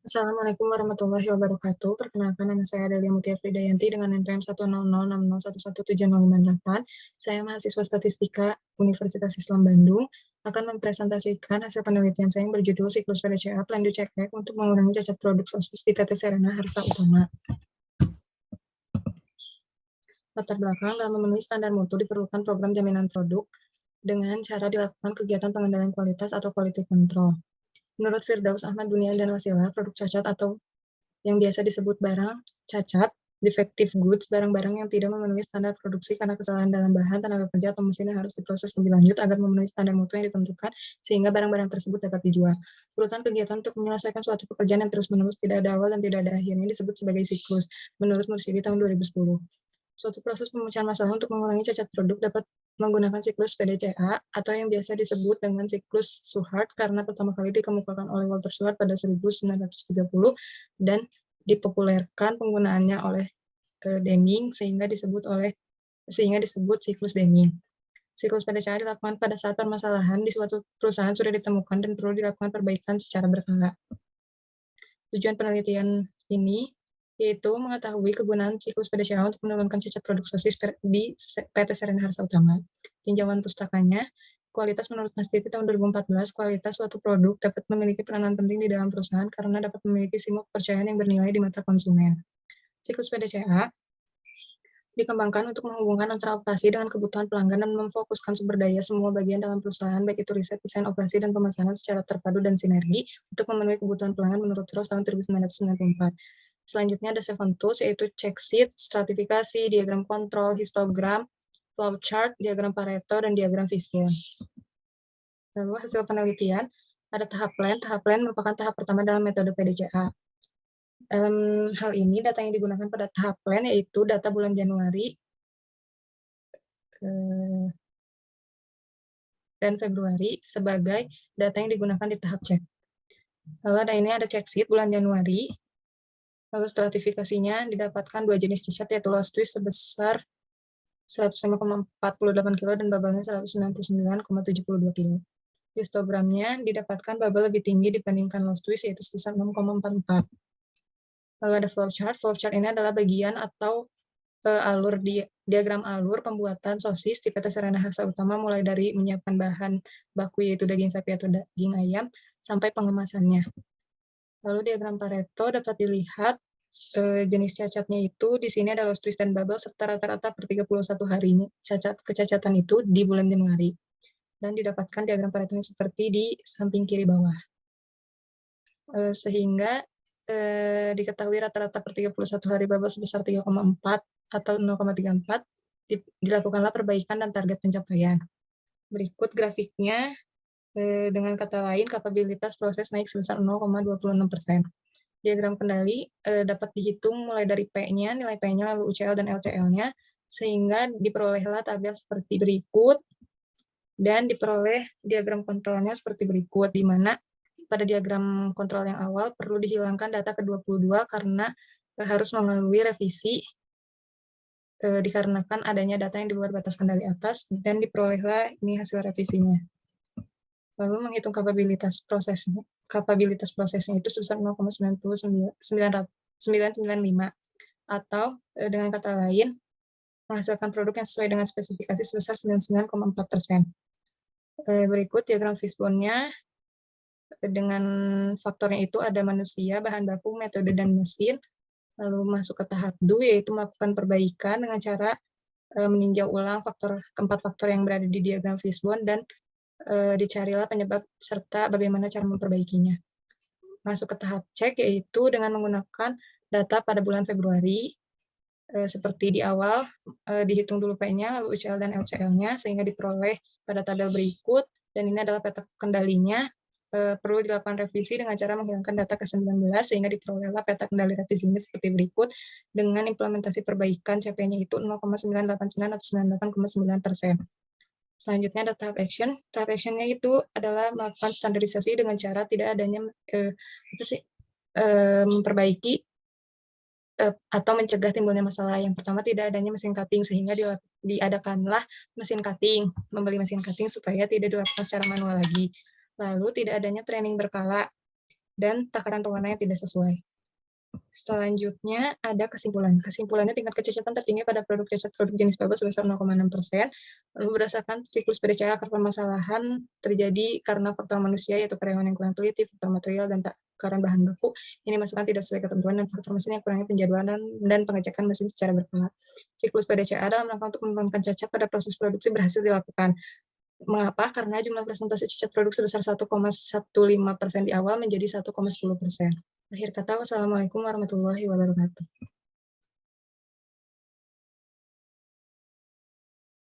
Assalamualaikum warahmatullahi wabarakatuh. Perkenalkan, nama saya Adelia Mutia Fridayanti dengan NPM 10060111158. Saya mahasiswa Statistika Universitas Islam Bandung, akan mempresentasikan hasil penelitian saya yang berjudul Siklus PDCA Plan Do Check Back untuk mengurangi cacat produk sosis di PT Serena Harsa Utama. Latar belakang, dalam memenuhi standar mutu diperlukan program jaminan produk dengan cara dilakukan kegiatan pengendalian kualitas atau quality control. Menurut Firdaus Ahmad Dunia dan Wasila, produk cacat atau yang biasa disebut barang cacat, defective goods, barang-barang yang tidak memenuhi standar produksi karena kesalahan dalam bahan, tenaga kerja, atau mesin yang harus diproses lebih lanjut agar memenuhi standar mutu yang ditentukan, sehingga barang-barang tersebut dapat dijual. Urutan kegiatan untuk menyelesaikan suatu pekerjaan yang terus-menerus tidak ada awal dan tidak ada akhirnya disebut sebagai siklus, menurut Mursidi tahun 2010. Suatu proses pemecahan masalah untuk mengurangi cacat produk dapat menggunakan siklus PDCA atau yang biasa disebut dengan siklus Shewhart karena pertama kali dikemukakan oleh Walter Shewhart pada 1930 dan dipopulerkan penggunaannya oleh Deming sehingga disebut siklus Deming. Siklus PDCA dilakukan pada saat permasalahan di suatu perusahaan sudah ditemukan dan perlu dilakukan perbaikan secara berkala. Tujuan penelitian ini yaitu mengetahui kegunaan siklus PDCA untuk menurunkan cacat produk sosis di PT Serena Harsa Utama. Tinjauan pustakanya, kualitas menurut Nastiti tahun 2014, kualitas suatu produk dapat memiliki peranan penting di dalam perusahaan karena dapat memiliki simbol kepercayaan yang bernilai di mata konsumen. Siklus PDCA dikembangkan untuk menghubungkan antara operasi dengan kebutuhan pelanggan dan memfokuskan sumber daya semua bagian dalam perusahaan, baik itu riset, desain operasi, dan pemasaran secara terpadu dan sinergi untuk memenuhi kebutuhan pelanggan menurut Ross tahun 1994. Selanjutnya ada 7 tools, yaitu check sheet, stratifikasi, diagram kontrol, histogram, flowchart, diagram Pareto, dan diagram Fishbone. Lalu hasil penelitian, ada tahap plan. Tahap plan merupakan tahap pertama dalam metode PDCA. Dalam hal ini, data yang digunakan pada tahap plan yaitu data bulan Januari dan Februari sebagai data yang digunakan di tahap cek. Lalu ada check sheet bulan Januari. Lalu stratifikasinya didapatkan 2 jenis cacat, yaitu lost twist sebesar 105,48 kg dan bubble-nya 199,72 kg. Histogramnya didapatkan bubble lebih tinggi dibandingkan lost twist, yaitu sebesar 6,44. Lalu ada flowchart. Flowchart ini adalah bagian atau diagram alur pembuatan sosis di PT Serena Harsa Utama mulai dari menyiapkan bahan baku yaitu daging sapi atau daging ayam sampai pengemasannya. Lalu diagram Pareto dapat dilihat jenis cacatnya itu di sini ada lost twist dan bubble serta rata-rata per 31 harinya kecacatan itu di bulan Januari. Dan didapatkan diagram Pareto seperti di samping kiri bawah. Sehingga diketahui rata-rata per 31 hari bubble sebesar 3,4 atau 0,34, dilakukanlah perbaikan dan target pencapaian. Berikut grafiknya, dengan kata lain, kapabilitas proses naik sebesar 0,26%. Diagram kendali dapat dihitung mulai dari P-nya, nilai P-nya, lalu UCL dan LCL-nya, sehingga diperolehlah tabel seperti berikut, dan diperoleh diagram kontrolnya seperti berikut, di mana pada diagram kontrol yang awal perlu dihilangkan data ke-22 karena harus melalui revisi dikarenakan adanya data yang di luar batas kendali atas, dan diperolehlah ini hasil revisinya. Lalu menghitung kapabilitas prosesnya itu sebesar 0,995 atau dengan kata lain menghasilkan produk yang sesuai dengan spesifikasi sebesar 99,4%. Berikut diagram Fishbone-nya dengan faktornya itu ada manusia, bahan baku, metode, dan mesin. Lalu masuk ke tahap do, yaitu melakukan perbaikan dengan cara meninjau ulang keempat faktor yang berada di diagram Fishbone dan dicarilah penyebab serta bagaimana cara memperbaikinya. Masuk ke tahap cek, yaitu dengan menggunakan data pada bulan Februari. Seperti di awal, dihitung dulu P-nya, lalu UCL dan LCL-nya, sehingga diperoleh pada tabel berikut, dan ini adalah peta kendalinya. Perlu dilakukan revisi dengan cara menghilangkan data ke-19, sehingga diperolehlah peta kendali revisinya seperti berikut, dengan implementasi perbaikan CP-nya itu 0,989 atau 98,9%. Selanjutnya ada tahap action. Tahap action-nya itu adalah melakukan standarisasi dengan cara tidak adanya memperbaiki atau mencegah timbulnya masalah. Yang pertama, tidak adanya mesin cutting, sehingga diadakanlah mesin cutting, membeli mesin cutting supaya tidak dilakukan secara manual lagi. Lalu tidak adanya training berkala. dan takaran pewarna yang tidak sesuai. Selanjutnya ada kesimpulan. Kesimpulannya tingkat kecacatan tertinggi pada produk cacat produk jenis bebas sebesar 0,6%. Lalu berdasarkan siklus PDCA akar permasalahan terjadi karena faktor manusia yaitu karyawan yang kurang teliti, faktor material dan takaran bahan baku ini masukan tidak sesuai ketentuan dan faktor mesin yang kurangnya penjadwalan dan pengecekan mesin secara berkala. Siklus PDCA dalam rangka untuk menurunkan cacat pada proses produksi berhasil dilakukan. Mengapa? Karena jumlah presentasi cacat produk sebesar 1,15% di awal menjadi 1,10%. Akhir kata, wassalamualaikum warahmatullahi wabarakatuh.